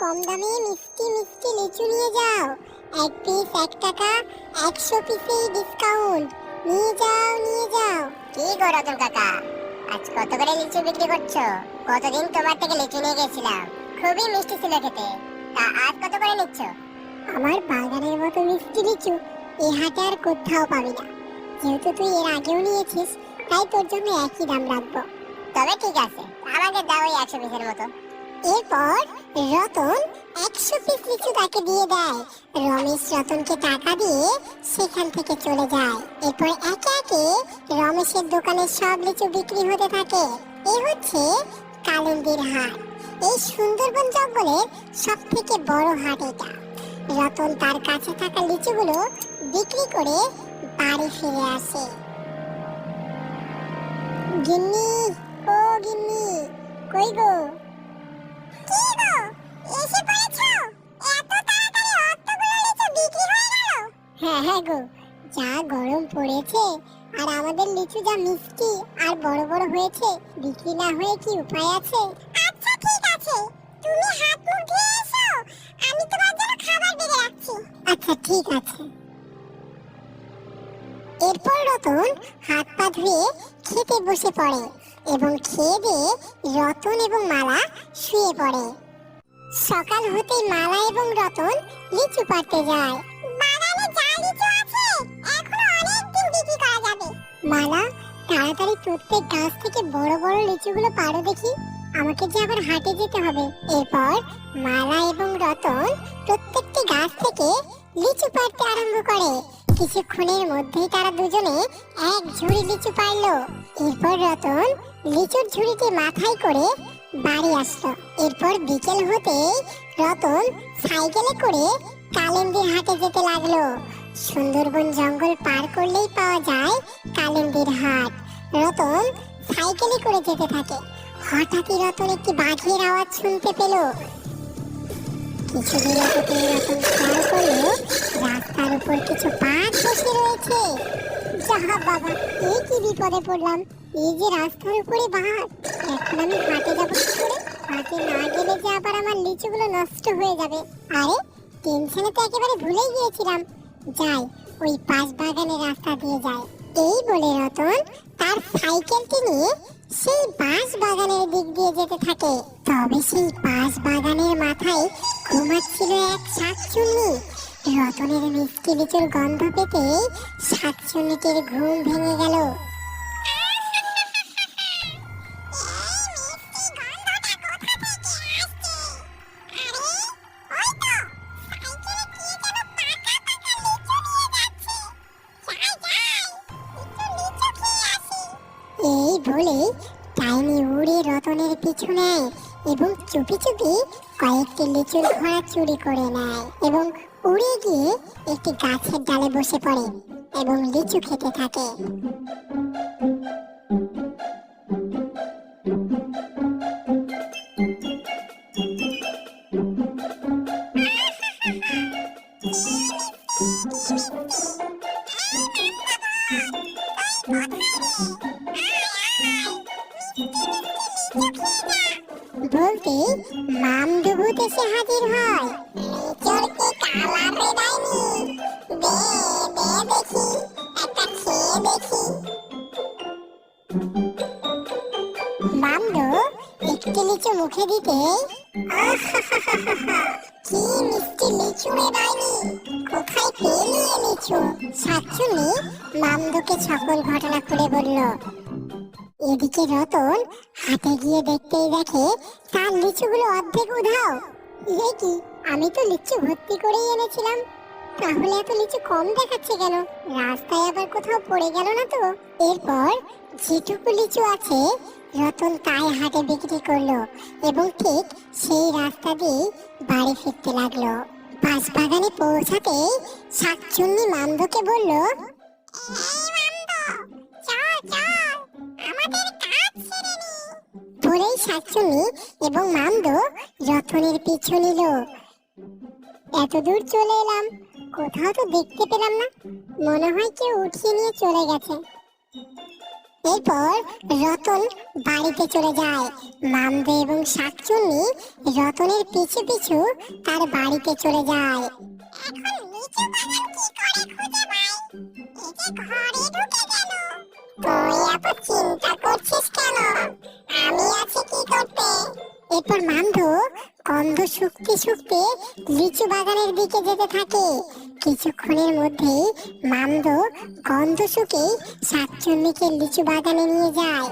কম দামে মিষ্টি মিষ্টি লিচু নিয়ে যাও। এক পিস 1 টাকা, 100 পিসেই ডিসকাউন্ট। নিয়ে যাও নিয়ে যাও। কি গো রতন কাকা, আজ কত করে লিচু বিক্রি করছো? কতদিন তোমার থেকে লিচু নিয়ে গেছিলাম, খুবই মিষ্টি ছিল খেতে। তা আজ কত করে নিচ্ছ? আমার বাগানের মতো মিষ্টি লিচু এই হাটে আর কোথাও পাবি না। যেহেতু তুই এর আগেও নিয়েছিস, তাই তোর জন্য একই দাম রাখবো। তবে ঠিক আছে, আমাকে দাও ওই 100 পিসের মতো। এরপর রতন 100 পিস লিচু তাকে দিয়ে দেয়। রমেশ রতনকে টাকা দিয়ে সেখান থেকে চলে যায়। এরপর একে একে রমেশের দোকানে সব লিচু বিক্রি হতে থাকে। এই হচ্ছে কালিন্দির হাট। এই সুন্দরবন জঙ্গলের সব থেকে বড় হাট এটা। রতন তার কাছে থাকা লিচুগুলো বিক্রি করে বাড়ি ফিরে আসে। গিন্নি, ও গিন্নি, কই গো? কি গো, এসে পড়েছো? এত তাড়াতাড়ি অতগুলো লিচু বিক্রি হয়ে গেল? হ্যাঁ হ্যাঁ গো, যা গরম পড়েছে আর আমাদের লিচু যা মিষ্টি আর বড় বড় হয়েছে, বিক্রি না হয়ে কি উপায় আছে? আচ্ছা ঠিক আছে, তুমি হাত মুখ ধুয়ে এসো, আমি তোমার জন্য খাবার বেড়ে রাখছি। আচ্ছা ঠিক আছে। এরপর রতন হাত পা ধুয়ে খেতে বসে পড়ে এবং খেয়ে দিয়ে রতন এবং মালা শুয়ে পড়ে। সকাল হতেই মালা এবং রতন লিচু পাড়তে যায়। বাগানে যা লিচু আছে এখনো অনেক দিন বিক্রি করা যাবে। মালা, তাড়াতাড়ি প্রত্যেক গাছ থেকে বড় বড় লিচুগুলো পাড়ো দেখি, আমাকে যে আবার হাটে যেতে হবে। এরপর মালা এবং রতন প্রত্যেকটি গাছ থেকে লিচু পাড়তে আরম্ভ করে। কিছুক্ষণের মধ্যেই তারা দুজনে এক ঝুড়ি লিচু পারলো। এরপর রতন লিচুর ঝুড়িটি মাথায় করে বাড়ি আসলো। এরপর বিকেল হতেই রতন সাইকেলে করে কালিন্দির হাটে যেতে লাগলো। সুন্দরবন জঙ্গল পার করলেই পাওয়া যায় কালিন্দির হাট। রতন সাইকেলে করে যেতে থাকে। হঠাৎই রতন একটি বাঘের আওয়াজ শুনতে পেল। কিছু দূর এগোতেই রতন খেয়াল করলো রাস্তার উপর কিছু বাঘ বসে রয়েছে। যাহা বাবা, এই কি বিপদে পড়লাম! এই যে রাস্তার উপরে বাঘ, এখন আমি হাটে যাবো কি করে? হাটে না গেলে যে আবার আমার লিচুগুলো নষ্ট হয়ে যাবে। আরে, টেনশনে তো একেবারে ভুলেই গিয়েছিলাম। যাই, ওই পাশ বাগানের রাস্তা দিয়ে যাই। এই বলে রতন তার সাইকেলটি নিয়ে সেই বাঁশ বাগানের দিক দিয়ে যেতে থাকে। তবে সেই বাঁশ বাগানের মাথায় ঘুমাচ্ছিল এক শাকচুন্নি। রতনের মিষ্টি লিচুর গন্ধ পেতেই শাকচুন্নিটির ঘুম ভেঙে গেল। এই বলে টাইনি উড়ে রতনের পিছু নেয় এবং চুপি চুপি কয়েকটি লিচুর ঘোড়া চুরি করে নেয় এবং উড়ে গিয়ে একটি গাছের ডালে বসে পড়ে এবং লিচু খেতে থাকে। বলতে মামদু ভূত এসে হাজির হয়। লিচুর কি কালার রে ডাইনি? দে দে দেখি, একটা খেয়ে দেখি। মামদু একটি লিচু মুখে দিতে, কি মিষ্টি লিচু রে ডাইনি, কোথায় পেলি এ লিচু? শাকচুন্নি মামদুকে সকল ঘটনা খুলে বলল। এদিকে রতন হাটে গিয়ে দেখতেই দেখে তার লিচুগুলো অর্ধেক উধাও। এ কি, আমি তো লিচু ভর্তি করেই এনেছিলাম, তাহলে এত লিচু কম দেখাচ্ছে কেন? রাস্তায় আবার কোথাও পড়ে গেল না তো? এরপর যেটুকু লিচু আছে রতন তাই হাটে বিক্রি করলো এবং ঠিক সেই রাস্তা দিয়ে বাড়ি ফিরতে লাগলো। বাঁশ বাগানে পৌঁছাতেই শাকচুন্নি মামদুকে বলল, বলেই শাকচুন্নি এবং মামদু রতনের পিছু নিল। এত দূর চলে এলাম, কোথাও তো দেখতে পেলাম না, মনে হয় কেউ উঠিয়ে নিয়ে চলে গেছে। এরপর রতন বাড়িতে চলে যায়। মামদো এবং শাকচুন্নি রতনের পিছু পিছু তার বাড়িতে চলে যায়। এখন লিচু বাগান কি করে খুঁজে পাই? এই যে ঘরে ঢুকে গেল। তুই এত চিন্তা করছিস কেন? আমি আছি কি করতে? এরপর মামদো গন্ধ শুকতে শুকতে লিচু বাগানের দিকে যেতে থাকে। কিছুক্ষণের মধ্যেই মামদো গন্ধ শুকে শাকচুন্নিকে লিচু বাগানে নিয়ে যায়।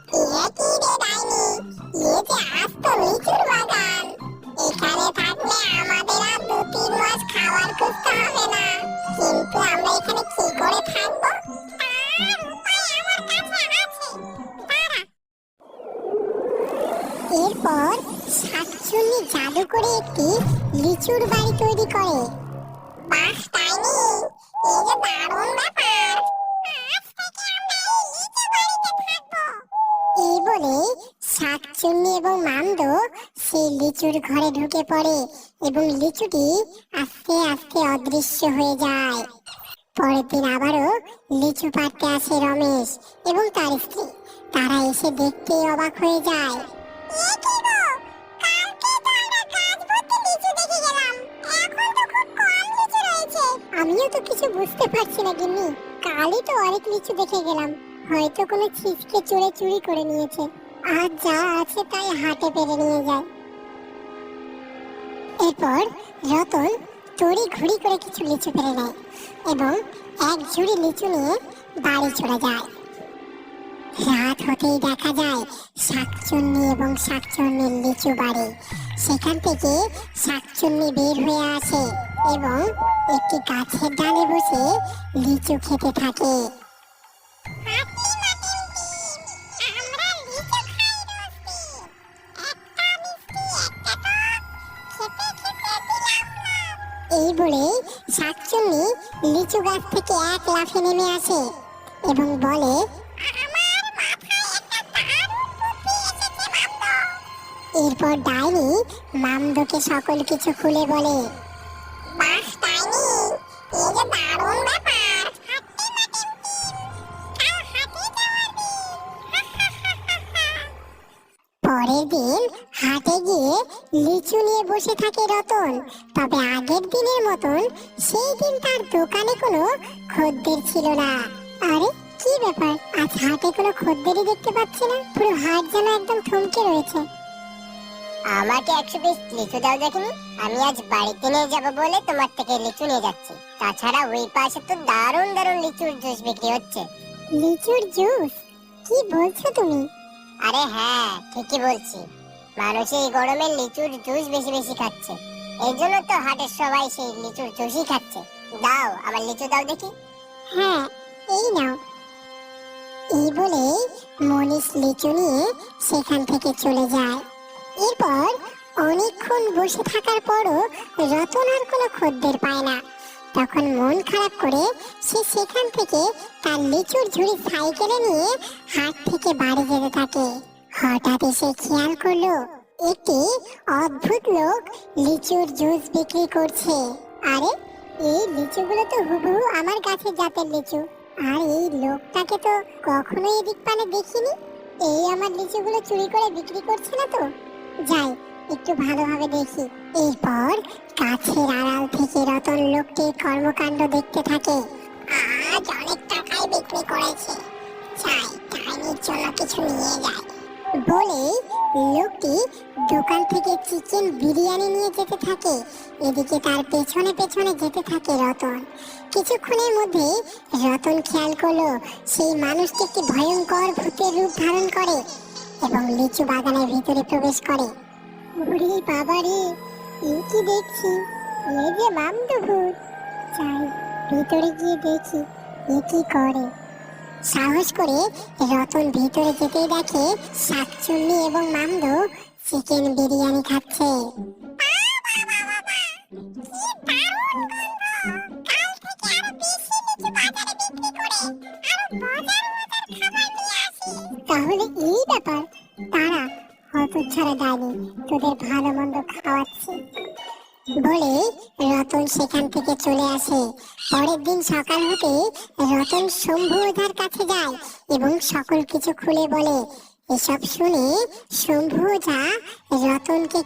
কি রে ডাইনি, যে আস্ত লিচুর বাগান। এখানে থাকলে আমাদের আর 2-3 মাস খাবার খুঁজতে হবে না। কিন্তু আমরা এখানে কি করে থাকবো? তার উপায় আমার কাছে আছে, দাঁড়া। এরপর শাকচুন্নি জাদু করে একটি লিচুর বাড়ি তৈরি করে। বাহ ডাইনি, এই যে দারুণ ব্যাপার। আজ থেকে আমরা এই লিচু বাড়িতে থাকবো। এই বলে শাকচুন্নি এবং মামদো সেই লিচুর ঘরে ঢুকে পড়ে এবং লিচুটি আস্তে আস্তে অদৃশ্য হয়ে যায়। পরের দিন আবারও লিচু পাড়তে আসে রমেশ এবং তার স্ত্রী। তারা এসে দেখতেই অবাক হয়ে যায়। আমিও তো কিছু বুঝতে পারছি না গিন্নি, কালই তো অনেক লিচু দেখে গেলাম। হয়তো কোনো ছিচকে চোরে চুরি করে নিয়েছে, আর যা আছে তাই হাটে পেরে নিয়ে যায়। এরপর রতন তড়ি ঘুড়ি করে কিছু লিচু পেরে নেয় এবং এক ঝুড়ি লিচু নিয়ে বাড়ি চলে যায়। রাত হতেই দেখা যায় শাকচুন্নি এবং শাকচুন্নির লিচু বাড়ি। সেখান থেকে শাকচুন্নি বের হয়ে আসে এবং একটি গাছের ডালে বসে লিচু খেতে থাকে। এই বলে শাকচুন্নি লিচু গাছ থেকে এক লাফে নেমে আসে এবং বলে, এরপর ডাইনি মামদোকে সকল কিছু খুলে বলে। পরের দিন হাটে গিয়ে লিচু নিয়ে বসে থাকে রতন। তবে আগের দিনের মতন সেই দিন তার দোকানে কোনো খদ্দের ছিল না। আরে কি ব্যাপার, আজ হাটে কোনো খদ্দেরই দেখতে পাচ্ছি না। পুরো হাট যেন একদম থমকে রয়েছে। আমাকে 100 পিস লিচু দাও দেখিনি। আমি আজ বাড়িতে নিয়ে যাব বলে তোমার থেকে লিচু নিয়ে যাচ্ছি। তাছাড়া ওই পাশে তো দারুণ দারুণ লিচুর জুস বিক্রি হচ্ছে। লিচুর জুস? কি বলছো তুমি? আরে হ্যাঁ, ঠিকই বলছি। মানুষ এই গরমে লিচুর জুস বেশি বেশি খাচ্ছে। এই জন্য তো হাটের সবাই সেই লিচুর জুসই খাচ্ছে। দাও, আমার লিচু দাও দেখি। হ্যাঁ, এই নাও। এই বলে মনীষ লিচু নিয়ে সেখান থেকে চলে যায়। এরপর অনেকক্ষণ বসে থাকার পরও রতন আর কোনো খদ্দের পায় না। তখন মন খারাপ করে সে সেখান থেকে তার লিচুর ঝুড়ি সাইকেলে নিয়ে হাট থেকে বাড়ি যেতে থাকে। হঠাৎ এসে খেয়াল করলো একটি অদ্ভুত লোক লিচুর জুস বিক্রি করছে। আরে এই লিচুগুলো তো হুবহু আমার গাছের জাতের লিচু, আর এই লোকটাকে তো কখনো এদিক পানে দেখিনি। এই আমার লিচুগুলো চুরি করে বিক্রি করছে না তো? যাই, একটু ভালোভাবে দেখি। এরপর গাছের আড়াল থেকে রতন লোকটির কর্মকাণ্ড দেখতে থাকে। আজ অনেক টাকায় বিক্রি করেছে, চাই ডাইনির জন্য কিছু নিয়ে যায় বলে লোকটি দোকান থেকে চিকেন বিরিয়ানি নিয়ে যেতে থাকে। এদিকে তার পেছনে পেছনে যেতে থাকে রতন। কিছুক্ষণের মধ্যে রতন খেয়াল করলো সেই মানুষটি একটি ভয়ঙ্কর ভূতের রূপ ধারণ করে এবং লিচু বাগানের ভিতরে প্রবেশ করে। ওরে বাবা রে, এই কি দেখছি, এই যে মামদো ভূত। চাই ভিতরে গিয়ে দেখি এ কি করে। সাহস করে রতন ভিতরে যেতেই দেখে শাকচুন্নি এবং মামদো চিকেন বিরিয়ানি খাচ্ছে। তাহলে এই ব্যাপার, তারা হতচ্ছাড়া ডাইনি, তোদের ভালো মন্দ খাওয়াচ্ছি। বলে রতন সেখান থেকে চলে আসে। পরের দিন সকাল হতে রতন শম্ভু ওঝার কাছে যায় এবং সকল কিছু খুলে বলে। এসব শুনে শম্ভু ওঝা রতনকে